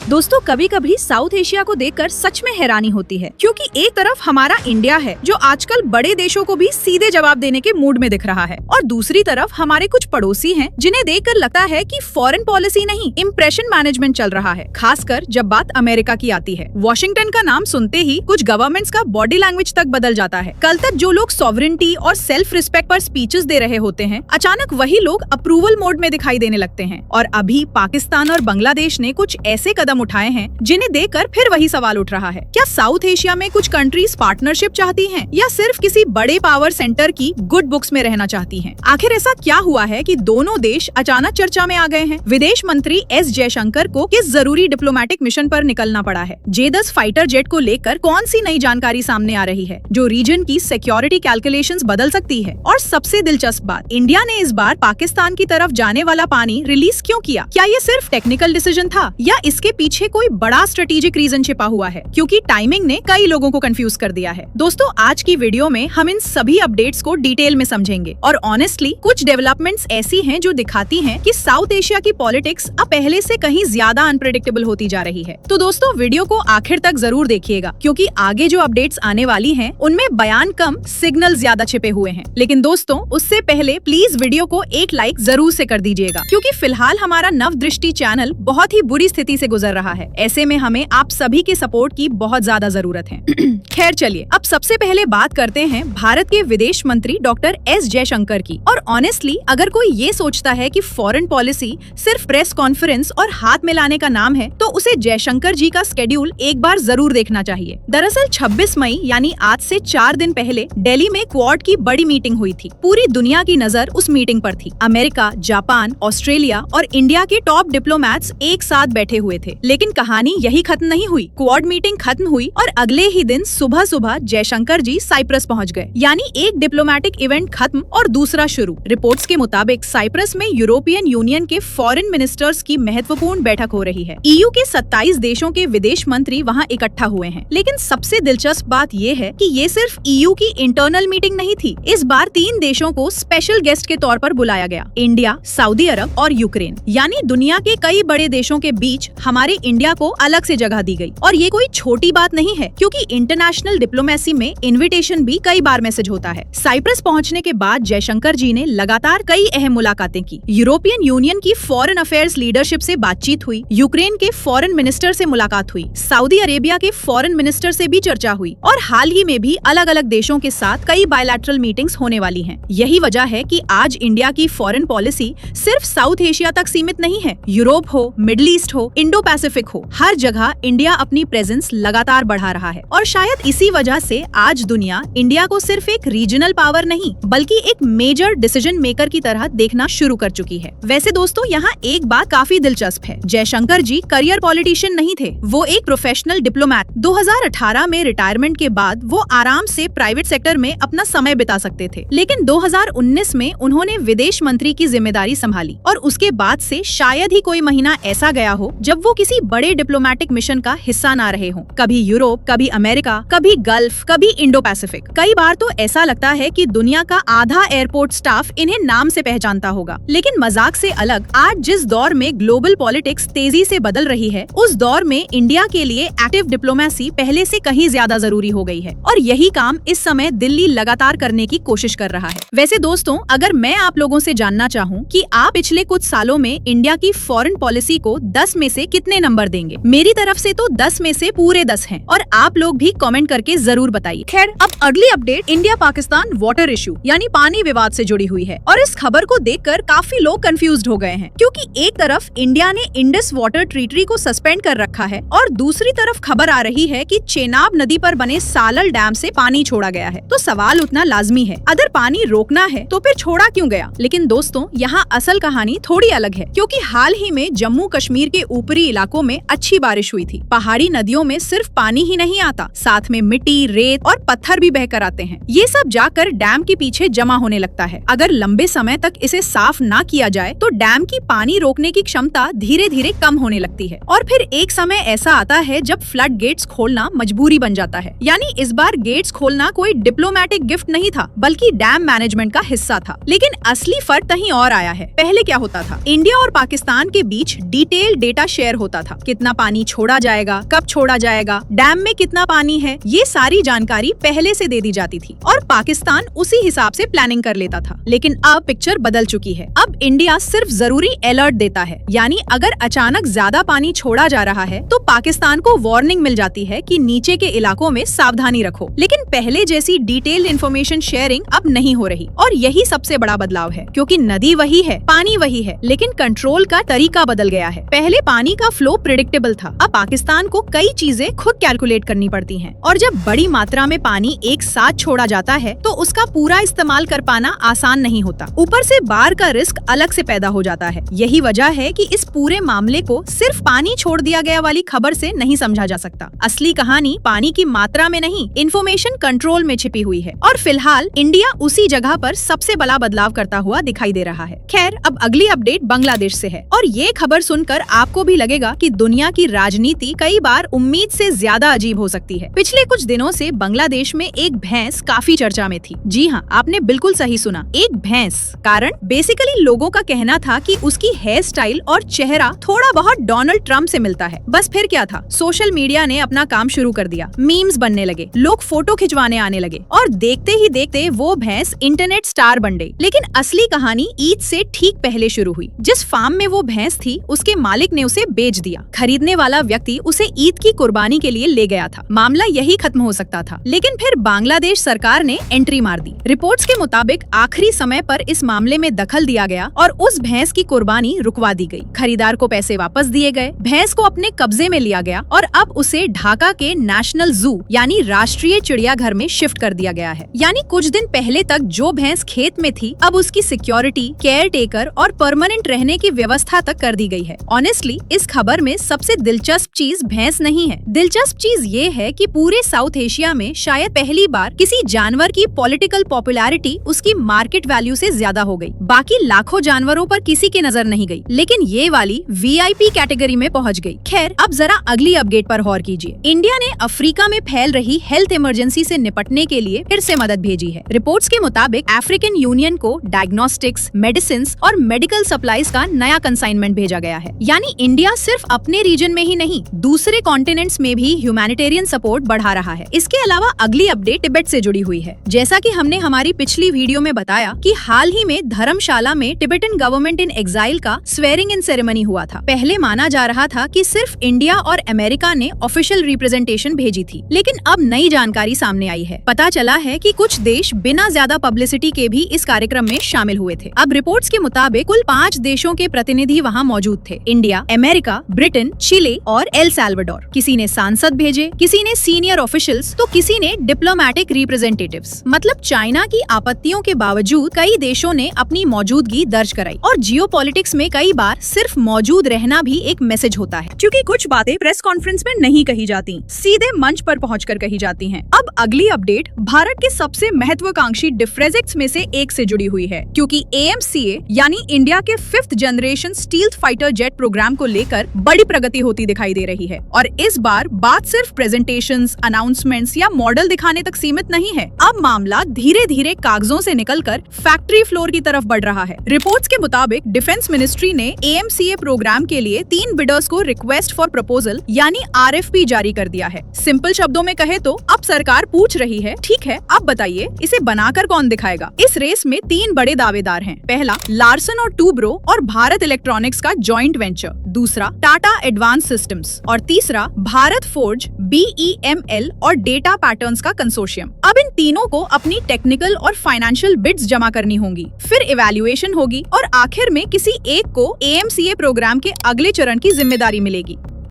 दोस्तों कभी कभी साउथ एशिया को देखकर सच में हैरानी होती है, क्योंकि एक तरफ हमारा इंडिया है जो आजकल बड़े देशों को भी सीधे जवाब देने के मूड में दिख रहा है, और दूसरी तरफ हमारे कुछ पड़ोसी हैं जिन्हें देखकर लगता है कि फॉरेन पॉलिसी नहीं इम्प्रेशन मैनेजमेंट चल रहा है, खासकर जब बात अमेरिका की आती है। वॉशिंगटन का नाम सुनते ही कुछ गवर्नमेंट्स का बॉडी लैंग्वेज तक बदल जाता है। कल तक जो लोग सॉवरेनिटी और सेल्फ रिस्पेक्ट पर स्पीचेस दे रहे होते हैं, अचानक वही लोग अप्रूवल मोड में दिखाई देने लगते हैं। और अभी पाकिस्तान और बांग्लादेश ने कुछ ऐसे कदम उठाए हैं जिन्हें देखकर फिर वही सवाल उठ रहा है, क्या साउथ एशिया में कुछ कंट्रीज पार्टनरशिप चाहती हैं या सिर्फ किसी बड़े पावर सेंटर की गुड बुक्स में रहना चाहती हैं? आखिर ऐसा क्या हुआ है कि दोनों देश अचानक चर्चा में आ गए हैं? विदेश मंत्री एस जयशंकर को किस जरूरी डिप्लोमेटिक मिशन पर निकलना पड़ा है? J-10 फाइटर जेट को लेकर कौन सी नई जानकारी सामने आ रही है जो रीजन की सिक्योरिटी कैलकुलेशंस बदल सकती है? और सबसे दिलचस्प बात, इंडिया ने इस बार पाकिस्तान की तरफ जाने वाला पानी रिलीज क्यों किया? क्या ये सिर्फ टेक्निकल डिसीजन था या इसके पीछे कोई बड़ा स्ट्रेटेजिक रीजन छिपा हुआ है? क्योंकि टाइमिंग ने कई लोगों को कंफ्यूज कर दिया है। दोस्तों आज की वीडियो में हम इन सभी अपडेट्स को डिटेल में समझेंगे, और ऑनेस्टली कुछ डेवलपमेंट्स ऐसी हैं जो दिखाती हैं कि साउथ एशिया की पॉलिटिक्स अब पहले से कहीं ज्यादा अनप्रेडिक्टेबल होती जा रही है। तो दोस्तों वीडियो को आखिर तक जरूर देखिएगा, क्योंकि आगे जो अपडेट्स आने वाली हैं उनमें बयान कम सिग्नल ज्यादा छिपे हुए हैं। लेकिन दोस्तों उससे पहले प्लीज वीडियो को एक लाइक जरूर से कर दीजिएगा, क्योंकि फिलहाल हमारा नव दृष्टि चैनल बहुत ही बुरी स्थिति से गुजर रहा है। ऐसे में हमें आप सभी के सपोर्ट की बहुत ज्यादा जरूरत है। खैर चलिए अब सबसे पहले बात करते हैं भारत के विदेश मंत्री डॉक्टर एस जयशंकर की। और ऑनेस्टली अगर कोई ये सोचता है कि फॉरेन पॉलिसी सिर्फ प्रेस कॉन्फ्रेंस और हाथ मिलाने का नाम है, तो उसे जयशंकर जी का स्केड्यूल एक बार जरूर देखना चाहिए। दरअसल 26 मई यानी आज से 4 दिन पहले दिल्ली में क्वाड की बड़ी मीटिंग हुई थी। पूरी दुनिया की नजर उस मीटिंग पर थी। अमेरिका, जापान, ऑस्ट्रेलिया और इंडिया के टॉप डिप्लोमैट्स एक साथ बैठे हुए थे। लेकिन कहानी यही खत्म नहीं हुई। क्वाड मीटिंग खत्म हुई और अगले ही दिन सुबह सुबह जयशंकर जी साइप्रस पहुंच गए। यानी एक डिप्लोमेटिक इवेंट खत्म और दूसरा शुरू। रिपोर्ट्स के मुताबिक साइप्रस में यूरोपियन यूनियन के फॉरेन मिनिस्टर्स की महत्वपूर्ण बैठक हो रही है। EU के 27 देशों के विदेश मंत्री वहां इकट्ठा हुए हैं। लेकिन सबसे दिलचस्प बात ये है कि ये सिर्फ EU की इंटरनल मीटिंग नहीं थी। इस बार 3 देशों को स्पेशल गेस्ट के तौर पर बुलाया गया, इंडिया, सऊदी अरब और यूक्रेन। यानी दुनिया के कई बड़े देशों के बीच हमारे इंडिया को अलग से जगह दी गई। और ये कोई छोटी बात नहीं है, क्योंकि इंटरनेशनल डिप्लोमेसी में इनविटेशन भी कई बार मैसेज होता है। साइप्रस पहुंचने के बाद जयशंकर जी ने लगातार कई अहम मुलाकातें की। यूरोपियन यूनियन की फॉरेन अफेयर्स लीडरशिप से बातचीत हुई, यूक्रेन के फॉरेन मिनिस्टर से मुलाकात हुई, सऊदी अरेबिया के फॉरेन मिनिस्टर से भी चर्चा हुई, और हाल ही में भी अलग अलग देशों के साथ कई बायलैटरल मीटिंग्स होने वाली हैं। यही वजह है कि आज इंडिया की फॉरेन पॉलिसी सिर्फ साउथ एशिया तक सीमित नहीं है। यूरोप हो, मिडिल ईस्ट हो, इंडो पैसिफिक हो, हर जगह इंडिया अपनी प्रेजेंस लगातार बढ़ा रहा है। और शायद इसी वजह से आज दुनिया इंडिया को सिर्फ एक रीजनल पावर नहीं बल्कि एक मेजर डिसीजन मेकर की तरह देखना शुरू कर चुकी है। वैसे दोस्तों यहाँ एक बात काफी दिलचस्प है, जयशंकर जी करियर पॉलिटिशियन नहीं थे, वो एक प्रोफेशनल डिप्लोमैट। 2018 में रिटायरमेंट के बाद वो आराम से प्राइवेट सेक्टर में अपना समय बिता सकते थे। लेकिन 2019 में उन्होंने विदेश मंत्री की जिम्मेदारी संभाली, और उसके बाद से शायद ही कोई महीना ऐसा गया हो जब वो किसी बड़े डिप्लोमेटिक मिशन का हिस्सा ना रहे हों। कभी यूरोप, कभी अमेरिका, कभी गल्फ, कभी इंडो पैसिफिक। कई बार तो ऐसा लगता है कि दुनिया का आधा एयरपोर्ट स्टाफ इन्हें नाम से पहचानता होगा। लेकिन मजाक से अलग, आज जिस दौर में ग्लोबल पॉलिटिक्स तेजी से बदल रही है, उस दौर में इंडिया के लिए एक्टिव डिप्लोमेसी पहले से कहीं ज्यादा जरूरी हो गई है, और यही काम इस समय दिल्ली लगातार करने की कोशिश कर रहा है। वैसे दोस्तों अगर मैं आप लोगों से जानना चाहूँ कि आप पिछले कुछ सालों में इंडिया की फॉरेन पॉलिसी को 10 में से कितने नंबर देंगे? मेरी तरफ से तो 10 में से पूरे 10 हैं, और आप लोग भी कमेंट करके जरूर बताइए। खैर अब अगली update India Pakistan water issue यानी पानी विवाद से जुड़ी हुई है, और इस खबर को देखकर काफी लोग कंफ्यूज्ड हो गए हैं, क्योंकि एक तरफ इंडिया ने इंडस वाटर ट्रीटरी को सस्पेंड कर रखा है, और दूसरी तरफ खबर आ रही है कि चेनाब नदी पर बने सालल डैम से पानी छोड़ा गया है। तो सवाल उठना लाजमी है, अगर पानी रोकना है तो फिर छोड़ा क्यों गया? लेकिन दोस्तों यहाँ असल कहानी थोड़ी अलग है, क्योंकि हाल ही में जम्मू कश्मीर के ऊपरी इलाकों में अच्छी बारिश हुई थी। पहाड़ी नदियों में सिर्फ पानी ही नहीं आता, साथ में मिट्टी, रेत और पत्थर भी बहकर आते हैं। ये सब जाकर डैम के पीछे जमा होने लगता है। अगर लंबे समय तक इसे साफ ना किया जाए तो डैम की पानी रोकने की क्षमता धीरे धीरे कम होने लगती है, और फिर एक समय ऐसा आता है जब फ्लड गेट्स खोलना मजबूरी बन जाता है। यानी इस बार गेट्स खोलना कोई डिप्लोमेटिक गिफ्ट नहीं था, बल्कि डैम मैनेजमेंट का हिस्सा था। लेकिन असली फर्क कहीं और आया है। पहले क्या होता था, इंडिया और पाकिस्तान के बीच डिटेल डेटा शेयर होता होता था। कितना पानी छोड़ा जाएगा, कब छोड़ा जाएगा, डैम में कितना पानी है, ये सारी जानकारी पहले से दे दी जाती थी और पाकिस्तान उसी हिसाब से प्लानिंग कर लेता था। लेकिन अब पिक्चर बदल चुकी है। अब इंडिया सिर्फ जरूरी अलर्ट देता है, यानी अगर अचानक ज्यादा पानी छोड़ा जा रहा है तो पाकिस्तान को वार्निंग मिल जाती है कि नीचे के इलाकों में सावधानी रखो। लेकिन पहले जैसी डिटेल्ड इंफॉर्मेशन शेयरिंग अब नहीं हो रही और यही सबसे बड़ा बदलाव है, क्योंकि नदी वही है, पानी वही है, लेकिन कंट्रोल का तरीका बदल गया है। पहले पानी का फ्लो प्रेडिक्टेबल था, अब पाकिस्तान को कई चीजें खुद कैलकुलेट करनी पड़ती हैं और जब बड़ी मात्रा में पानी एक साथ छोड़ा जाता है तो उसका पूरा इस्तेमाल कर पाना आसान नहीं होता। ऊपर से बाढ़ का रिस्क अलग से पैदा हो जाता है। यही वजह है कि इस पूरे मामले को सिर्फ पानी छोड़ दिया गया वाली खबर से नहीं समझा जा सकता। असली कहानी पानी की मात्रा में नहीं, इंफॉर्मेशन कंट्रोल में छिपी हुई है और फिलहाल इंडिया उसी जगह पर सबसे बड़ा बदलाव करता हुआ दिखाई दे रहा है। खैर, अब अगली अपडेट बांग्लादेश से है और ये खबर सुनकर आपको भी लगेगा कि दुनिया की राजनीति कई बार उम्मीद से ज्यादा अजीब हो सकती है। पिछले कुछ दिनों से बांग्लादेश में एक भैंस काफी चर्चा में थी। जी हाँ, आपने बिल्कुल सही सुना, एक भैंस। कारण बेसिकली लोगों का कहना था कि उसकी हेयर स्टाइल और चेहरा थोड़ा बहुत डोनाल्ड ट्रंप से मिलता है। बस फिर क्या था, सोशल मीडिया ने अपना काम शुरू कर दिया, मीम्स बनने लगे, लोग फोटो खिंचवाने आने लगे और देखते ही देखते वो भैंस इंटरनेट स्टार बन गई। लेकिन असली कहानी ईद से ठीक पहले शुरू हुई। जिस फार्म में वो भैंस थी उसके मालिक ने उसे बेच दिया। खरीदने वाला व्यक्ति उसे ईद की कुर्बानी के लिए ले गया था। मामला यही खत्म हो सकता था, लेकिन फिर बांग्लादेश सरकार ने एंट्री मार दी। रिपोर्ट्स के मुताबिक आखिरी समय पर इस मामले में दखल दिया गया और उस भैंस की कुर्बानी रुकवा दी गई। खरीदार को पैसे वापस दिए गए, भैंस को अपने कब्जे में लिया गया और अब उसे ढाका के नेशनल जू यानी राष्ट्रीय चिड़ियाघर में शिफ्ट कर दिया गया है। यानी कुछ दिन पहले तक जो भैंस खेत में थी, अब उसकी सिक्योरिटी, केयर टेकर और परमानेंट रहने की व्यवस्था तक कर दी गई है। ऑनेस्टली इस खबर में सबसे दिलचस्प चीज भैंस नहीं है। दिलचस्प चीज ये है कि पूरे साउथ एशिया में शायद पहली बार किसी जानवर की पॉलिटिकल पॉपुलैरिटी उसकी मार्केट वैल्यू से ज्यादा हो गई। बाकी लाखों जानवरों पर किसी की नजर नहीं गई, लेकिन ये वाली वीआईपी कैटेगरी में पहुंच गई। खैर, अब जरा अगली अपडेट पर गौर कीजिए। इंडिया ने अफ्रीका में फैल रही हेल्थ इमरजेंसी से निपटने के लिए फिर से मदद भेजी है। रिपोर्ट्स के मुताबिक अफ्रीकन यूनियन को डायग्नोस्टिक्स, मेडिसिन और मेडिकल सप्लाईज का नया कंसाइनमेंट भेजा गया है। यानी इंडिया सिर्फ अपने रीजन में ही नहीं, दूसरे कॉन्टिनेंट्स में भी ह्यूमैनिटेरियन सपोर्ट बढ़ा रहा है। इसके अलावा अगली अपडेट तिब्बत से जुड़ी हुई है। जैसा कि हमने हमारी पिछली वीडियो में बताया कि हाल ही में धर्मशाला में टिबेटन गवर्नमेंट इन एग्जाइल का स्वेरिंग इन सेरेमनी हुआ था। पहले माना जा रहा था कि सिर्फ इंडिया और अमेरिका ने ऑफिशियल रिप्रेजेंटेशन भेजी थी, लेकिन अब नई जानकारी सामने आई है। पता चला है कि कुछ देश बिना ज्यादा पब्लिसिटी के भी इस कार्यक्रम में शामिल हुए थे। अब रिपोर्ट्स के मुताबिक कुल 5 देशों के प्रतिनिधि वहां मौजूद थे, इंडिया, अमेरिका, ब्रिटेन, चिली और एल साल्वाडोर। किसी ने सांसद भेजे, किसी ने सीनियर ऑफिशियल्स, तो किसी ने डिप्लोमेटिक रिप्रेजेंटेटिव्स। मतलब चाइना की आपत्तियों के बावजूद कई देशों ने अपनी मौजूदगी दर्ज कराई। और जियोपॉलिटिक्स में कई बार सिर्फ मौजूद रहना भी एक मैसेज होता है, क्योंकि कुछ बातें प्रेस कॉन्फ्रेंस में नहीं कही जाती, सीधे मंच पर पहुंचकर कही जाती हैं। अब अगली अपडेट भारत के सबसे महत्वाकांक्षी डिफरेजेक्स में से एक से जुड़ी हुई है, क्योंकि AMCA यानी इंडिया के 5th generation stealth fighter jet programme को लेकर बड़ी प्रगति होती दिखाई दे रही है। और इस बार बात सिर्फ प्रेजेंटेशंस, अनाउंसमेंट्स या मॉडल दिखाने तक सीमित नहीं है। अब मामला धीरे धीरे कागजों से निकलकर फैक्ट्री फ्लोर की तरफ बढ़ रहा है। रिपोर्ट्स के मुताबिक डिफेंस मिनिस्ट्री ने AMCA प्रोग्राम के लिए 3 बिडर्स को रिक्वेस्ट फॉर प्रपोजल यानी RFP जारी कर दिया है। सिंपल शब्दों में कहे तो अब सरकार पूछ रही है, ठीक है, अब बताइए इसे बनाकर कौन दिखाएगा। इस रेस में 3 बड़े दावेदार हैं। पहला लार्सन और टूब्रो और भारत इलेक्ट्रॉनिक्स का जॉइंट वेंचर, दूसरा टाटा एडवांस सिस्टम्स और तीसरा भारत फोर्ज, BEML और डेटा पैटर्न्स का कंसोर्शियम। अब इन तीनों को अपनी टेक्निकल और फाइनेंशियल बिड्स जमा करनी होंगी, फिर इवैल्यूएशन होगी और आखिर में किसी एक को AMCA प्रोग्राम के अगले चरण की जिम्मेदारी मिलेगी।